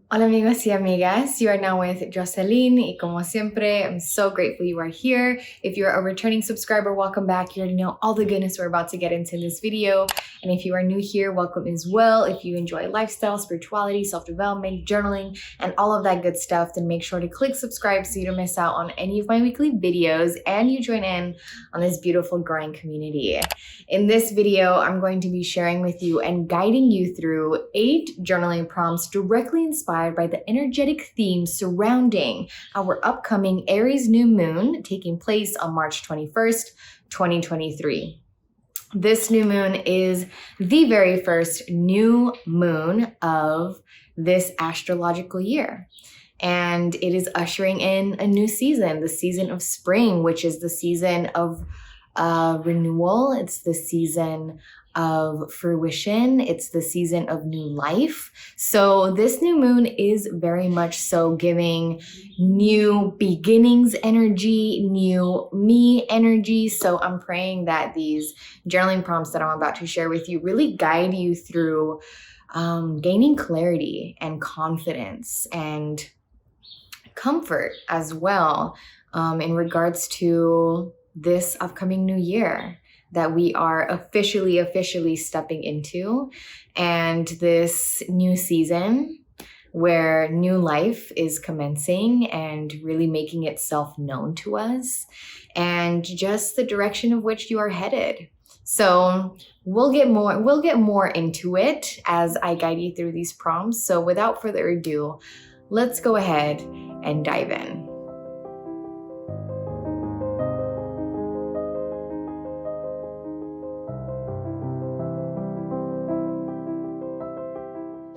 Hola amigos y amigas, you are now with Jocelyn y como siempre, I'm so grateful you are here. If you're a returning subscriber, welcome back. You already know all the goodness we're about to get into this video. And if you are new here, welcome as well. If you enjoy lifestyle, spirituality, self-development, journaling, and all of that good stuff, then make sure to click subscribe so you don't miss out on any of my weekly videos and you join in on this beautiful growing community. In this video, I'm going to be sharing with you and guiding you through 8 journaling prompts directly inspired by the energetic themes surrounding our upcoming Aries new moon taking place on March 21st, 2023. This new moon is the very first new moon of this astrological year. And it is ushering in a new season, the season of spring, which is the season of renewal. It's the season of fruition. It's the season of new life. So this new moon is very much so giving new beginnings energy, new me energy. So I'm praying that these journaling prompts that I'm about to share with you really guide you through gaining clarity and confidence and comfort as well in regards to this upcoming new year that we are officially stepping into, and this new season where new life is commencing and really making itself known to us, and just the direction of which you are headed. So we'll get more into it as I guide you through these prompts. So without further ado, let's go ahead and dive in.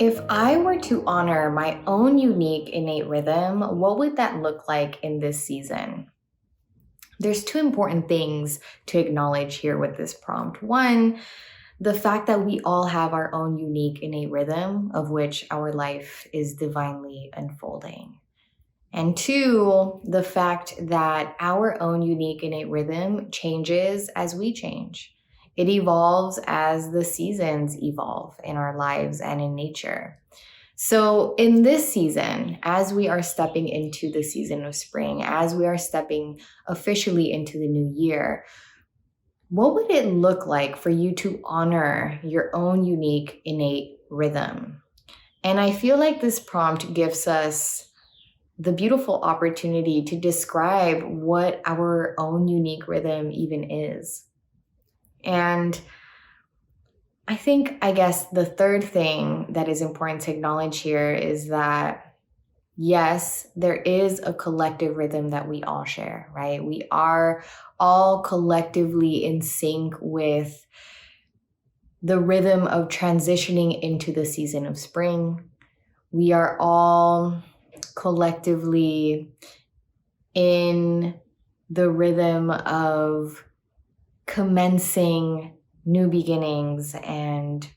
If I were to honor my own unique innate rhythm, what would that look like in this season? There's 2 important things to acknowledge here with this prompt. One, the fact that we all have our own unique innate rhythm of which our life is divinely unfolding. And 2, the fact that our own unique innate rhythm changes as we change. It evolves as the seasons evolve in our lives and in nature. So in this season, as we are stepping into the season of spring, as we are stepping officially into the new year, what would it look like for you to honor your own unique innate rhythm? And I feel like this prompt gives us the beautiful opportunity to describe what our own unique rhythm even is. And I guess the third thing that is important to acknowledge here is that, yes, there is a collective rhythm that we all share, right? We are all collectively in sync with the rhythm of transitioning into the season of spring. We are all collectively in the rhythm of commencing new beginnings and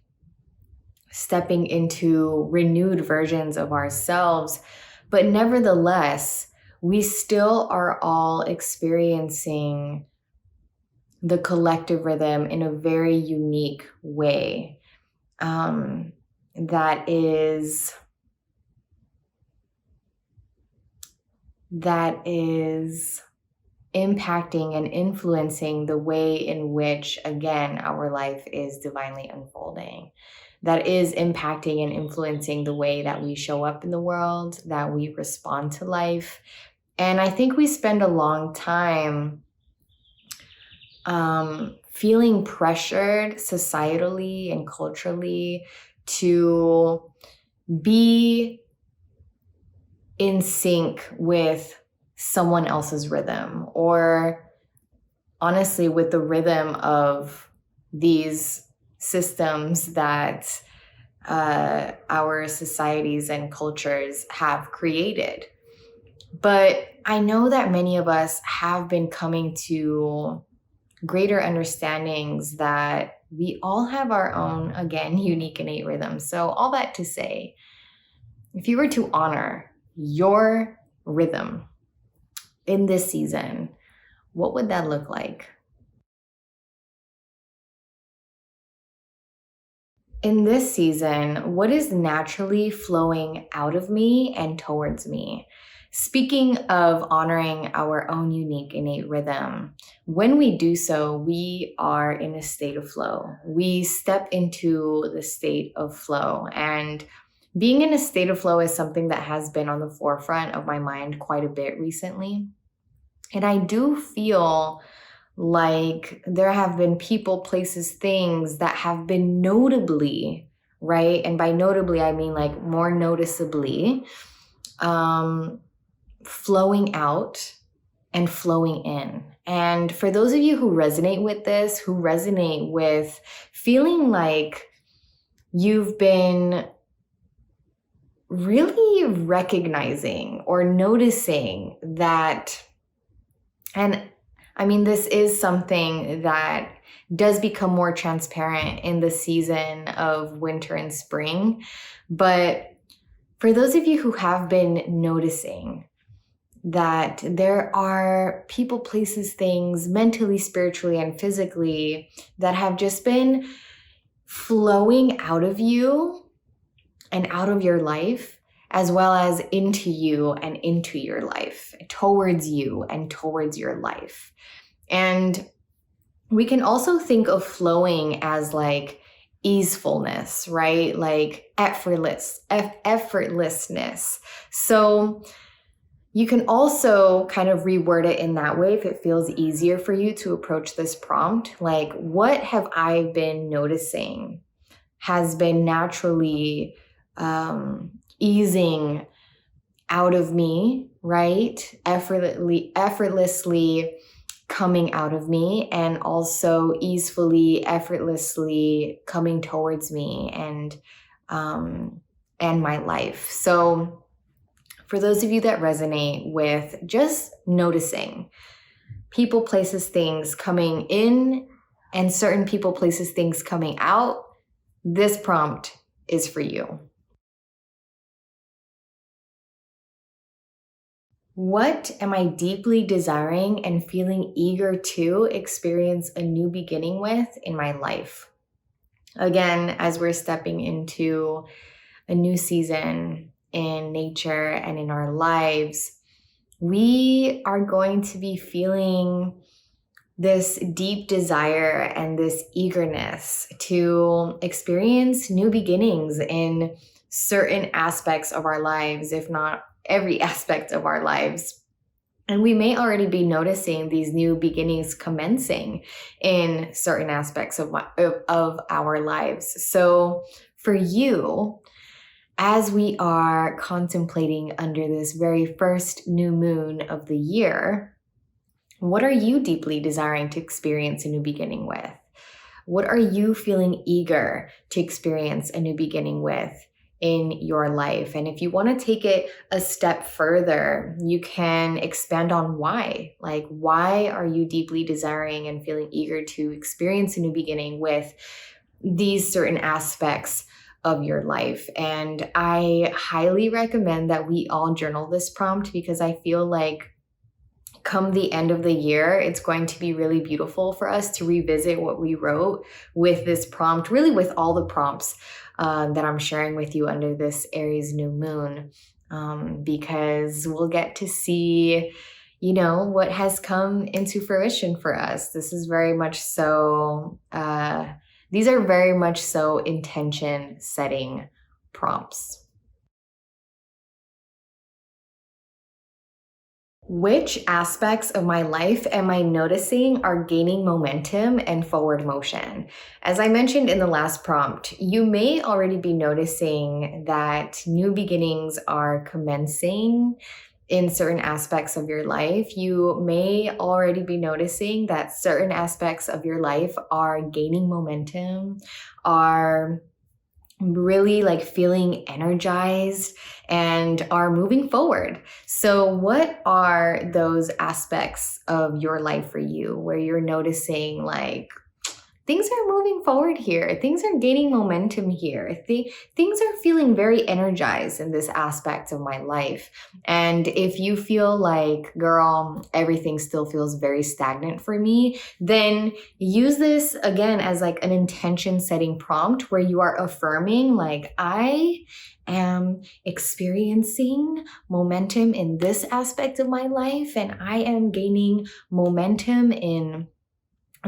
stepping into renewed versions of ourselves. But nevertheless, we still are all experiencing the collective rhythm in a very unique way that is impacting and influencing the way in which, again, our life is divinely unfolding. That is impacting and influencing the way that we show up in the world, that we respond to life. And I think we spend a long time feeling pressured societally and culturally to be in sync with someone else's rhythm, or honestly with the rhythm of these systems that our societies and cultures have created. But I know that many of us have been coming to greater understandings that we all have our own, again, unique innate rhythm. So all that to say, if you were to honor your rhythm in this season, what would that look like? in this season, what is naturally flowing out of me and towards me? Speaking of honoring our own unique innate rhythm, when we do so, we are in a state of flow. We step into the state of flow. And being in a state of flow is something that has been on the forefront of my mind quite a bit recently. And I do feel like there have been people, places, things that have been notably, right? And by notably, I mean like more noticeably, flowing out and flowing in. And for those of you who resonate with this, who resonate with feeling like you've been really recognizing or noticing that, and I mean, this is something that does become more transparent in the season of winter and spring. But for those of you who have been noticing that there are people, places, things, mentally, spiritually, and physically that have just been flowing out of you and out of your life, as well as into you and into your life, towards you and towards your life. And we can also think of flowing as like easefulness, right? Like effortlessness. So you can also kind of reword it in that way if it feels easier for you to approach this prompt. Like, what have I been noticing has been naturally easing out of me, right? Effortlessly coming out of me, and also easefully, effortlessly coming towards me and my life. So for those of you that resonate with just noticing people, places, things coming in and certain people, places, things coming out, this prompt is for you. What am I deeply desiring and feeling eager to experience a new beginning with in my life? Again, as we're stepping into a new season in nature and in our lives, we are going to be feeling this deep desire and this eagerness to experience new beginnings in certain aspects of our lives, if not every aspect of our lives. And we may already be noticing these new beginnings commencing in certain aspects of our lives. So for you, as we are contemplating under this very first new moon of the year, what are you deeply desiring to experience a new beginning with? What are you feeling eager to experience a new beginning with in your life? And if you want to take it a step further, you can expand on why. Like, why are you deeply desiring and feeling eager to experience a new beginning with these certain aspects of your life? And I highly recommend that we all journal this prompt, because I feel like come the end of the year, it's going to be really beautiful for us to revisit what we wrote with this prompt, really with all the prompts that I'm sharing with you under this Aries new moon, because we'll get to see, you know, what has come into fruition for us. This is very much so, these are very much so intention setting prompts. Which aspects of my life am I noticing are gaining momentum and forward motion? As I mentioned in the last prompt, you may already be noticing that new beginnings are commencing in certain aspects of your life. You may already be noticing that certain aspects of your life are gaining momentum, are really like feeling energized and are moving forward. So what are those aspects of your life for you where you're noticing like things are moving forward here. Things are gaining momentum here. Things are feeling very energized in this aspect of my life. And if you feel like, girl, everything still feels very stagnant for me, then use this again as like an intention setting prompt where you are affirming like, I am experiencing momentum in this aspect of my life, and I am gaining momentum in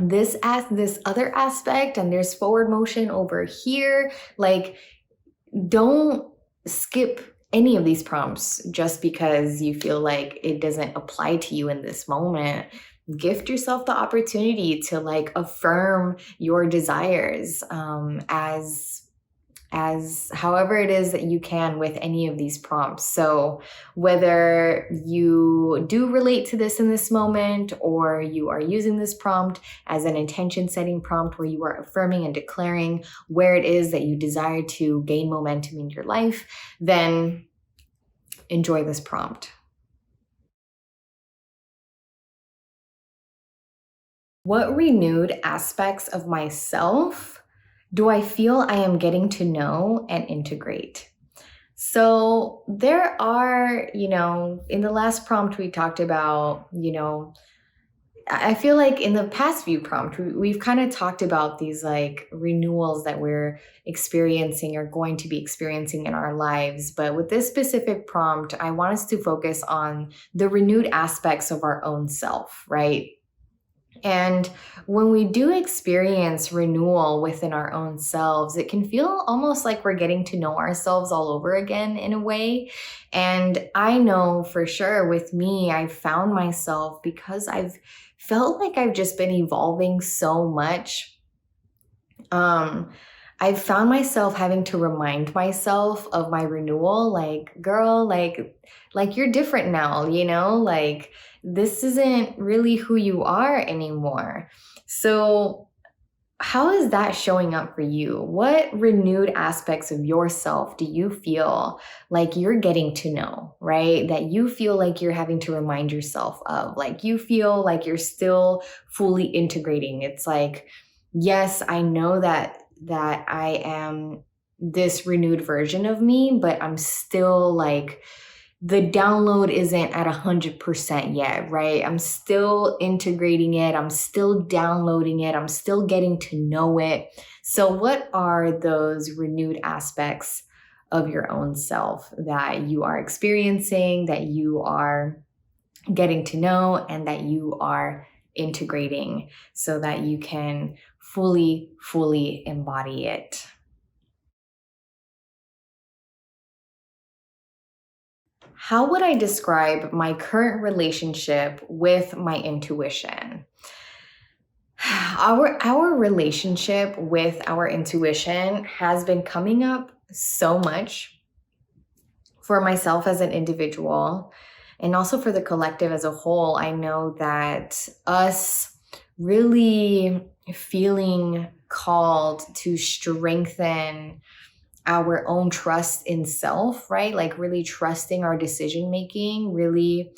this other aspect, and there's forward motion over here. Like, don't skip any of these prompts just because you feel like it doesn't apply to you in this moment. Gift yourself the opportunity to like affirm your desires as however it is that you can with any of these prompts. So whether you do relate to this in this moment, or you are using this prompt as an intention setting prompt where you are affirming and declaring where it is that you desire to gain momentum in your life, then enjoy this prompt. What renewed aspects of myself do I feel I am getting to know and integrate? So there are, in the last prompt we talked about, I feel like in the past few prompts, we've kind of talked about these like renewals that we're experiencing or going to be experiencing in our lives. But with this specific prompt, I want us to focus on the renewed aspects of our own self, right? And when we do experience renewal within our own selves, it can feel almost like we're getting to know ourselves all over again in a way. And I know for sure with me, I've found myself, because I've felt like I've just been evolving so much. I've found myself having to remind myself of my renewal, like, girl, like you're different now, like this isn't really who you are anymore. So how is that showing up for you? What renewed aspects of yourself do you feel like you're getting to know, right? That you feel like you're having to remind yourself of, like you feel like you're still fully integrating. It's like, yes, I know that I am this renewed version of me, but I'm still like, the download isn't at 100% yet, right? I'm still integrating it. I'm still downloading it. I'm still getting to know it. So what are those renewed aspects of your own self that you are experiencing, that you are getting to know, and that you are integrating so that you can fully embody it? How would I describe my current relationship with my intuition? Our relationship with our intuition has been coming up so much for myself as an individual, and also for the collective as a whole. I know that us really feeling called to strengthen our own trust in self, right? Like really trusting our decision making, really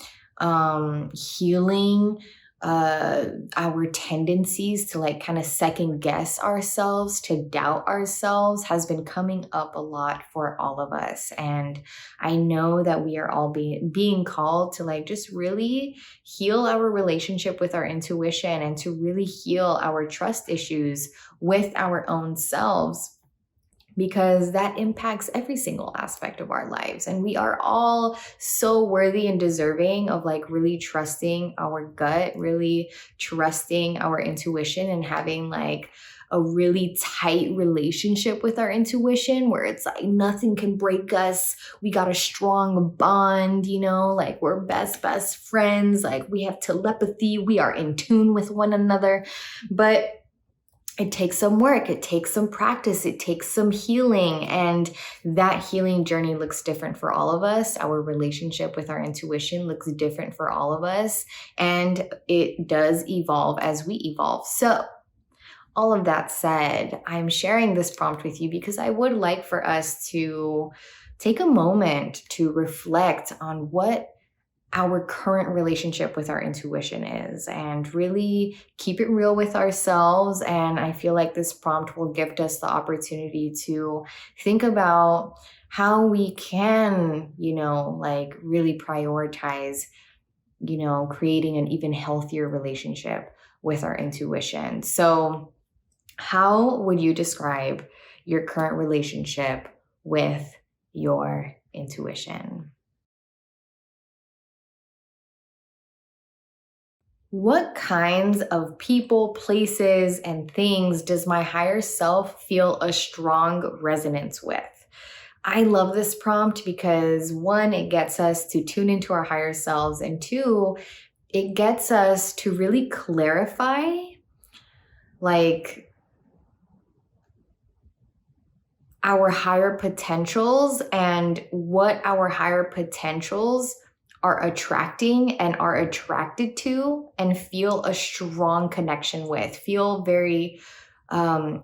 healing our tendencies to like kind of second guess ourselves, to doubt ourselves, has been coming up a lot for all of us. And I know that we are all being called to like just really heal our relationship with our intuition, and to really heal our trust issues with our own selves, because that impacts every single aspect of our lives. And we are all so worthy and deserving of like really trusting our gut, really trusting our intuition, and having like a really tight relationship with our intuition where it's like nothing can break us. We got a strong bond, like we're best friends. Like we have telepathy. We are in tune with one another. But it takes some work, it takes some practice, it takes some healing, and that healing journey looks different for all of us. Our relationship with our intuition looks different for all of us, and it does evolve as we evolve. So all of that said, I'm sharing this prompt with you because I would like for us to take a moment to reflect on what our current relationship with our intuition is, and really keep it real with ourselves. And I feel like this prompt will gift us the opportunity to think about how we can, like really prioritize, creating an even healthier relationship with our intuition. So, how would you describe your current relationship with your intuition? What kinds of people, places, and things does my higher self feel a strong resonance with? I love this prompt because one, it gets us to tune into our higher selves, and two, it gets us to really clarify like our higher potentials and what our higher potentials are attracting and are attracted to and feel a strong connection with, feel very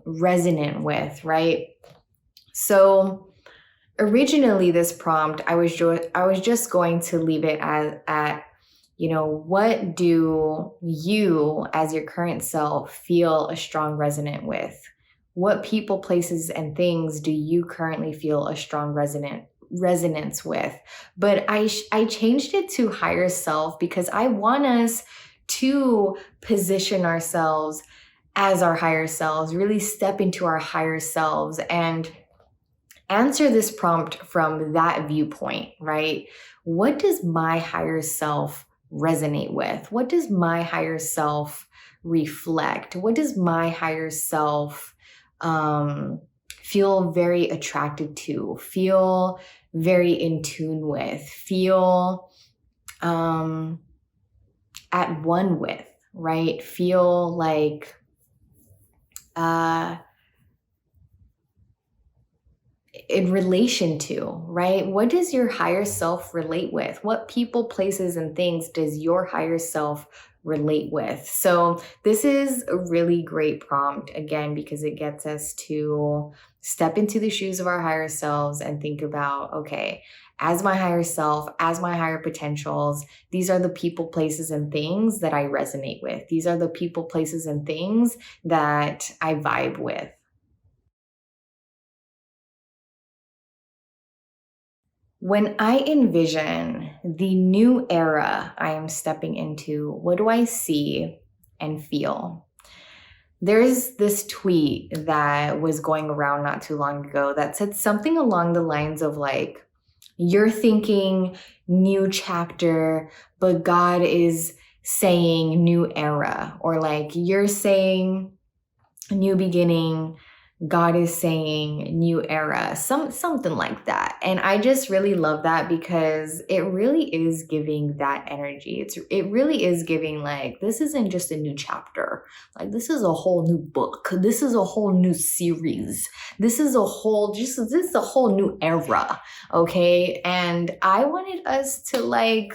resonant with, right? So originally this prompt, I was just going to leave it at what do you as your current self feel a strong resonance with? What people, places, and things do you currently feel a strong resonance with? But I changed it to higher self because I want us to position ourselves as our higher selves, really step into our higher selves and answer this prompt from that viewpoint, right? What does my higher self resonate with? What does my higher self reflect? What does my higher self feel very attracted to, feel very in tune with, feel at one with, right? Feel like in relation to, right? What does your higher self relate with? What people, places, and things does your higher self relate with? So this is a really great prompt, again, because it gets us to step into the shoes of our higher selves and think about, okay, as my higher self, as my higher potentials, these are the people, places, and things that I resonate with. These are the people, places, and things that I vibe with. When I envision the new era I am stepping into, what do I see and feel? There's this tweet that was going around not too long ago that said something along the lines of like, you're thinking new chapter, but God is saying new era, or like you're saying new beginning, God is saying new era, something like that. And I just really love that because it really is giving that energy. It really is giving like, this isn't just a new chapter. Like this is a whole new book. This is a whole new series. This is a whole new era. Okay. And I wanted us to like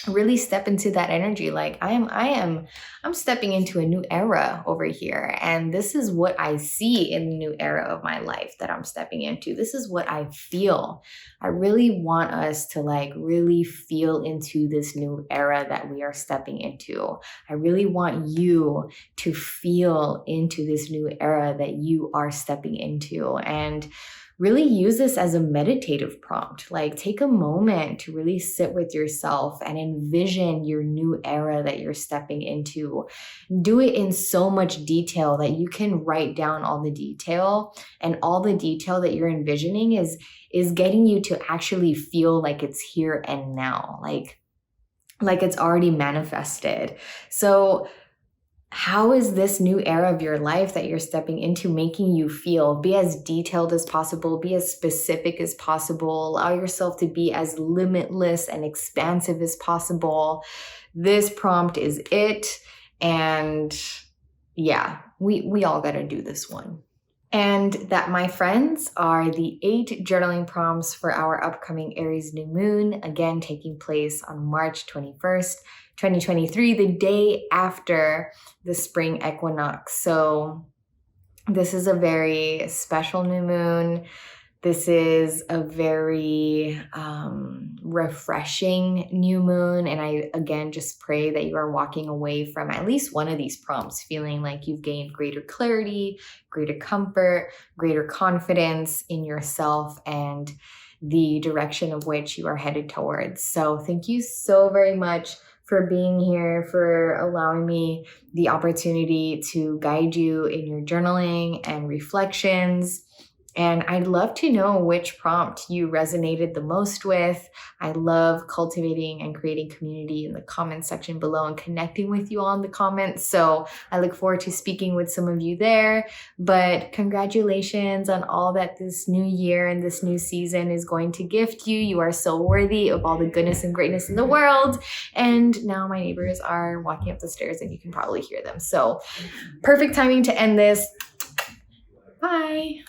really step into that energy. Like I'm stepping into a new era over here, and this is what I see in the new era of my life that I'm stepping into. This is what I feel. I really want us to like really feel into this new era that we are stepping into. I really want you to feel into this new era that you are stepping into, and really use this as a meditative prompt. Like take a moment to really sit with yourself and envision your new era that you're stepping into. Do it in so much detail that you can write down all the detail, and all the detail that you're envisioning is getting you to actually feel like it's here and now, like it's already manifested. So how is this new era of your life that you're stepping into making you feel? Be as detailed as possible, be as specific as possible, allow yourself to be as limitless and expansive as possible. This prompt is it. And yeah, we all got to do this one. And that, my friends, are the 8 journaling prompts for our upcoming Aries new moon, again taking place on March 21st, 2023, the day after the spring equinox. So this is a very special new moon This is a very refreshing new moon. And I, again, just pray that you are walking away from at least one of these prompts feeling like you've gained greater clarity, greater comfort, greater confidence in yourself and the direction of which you are headed towards. So thank you so very much for being here, for allowing me the opportunity to guide you in your journaling and reflections. And I'd love to know which prompt you resonated the most with. I love cultivating and creating community in the comments section below and connecting with you all in the comments. So I look forward to speaking with some of you there. But congratulations on all that this new year and this new season is going to gift you. You are so worthy of all the goodness and greatness in the world. And now my neighbors are walking up the stairs and you can probably hear them. So perfect timing to end this. Bye.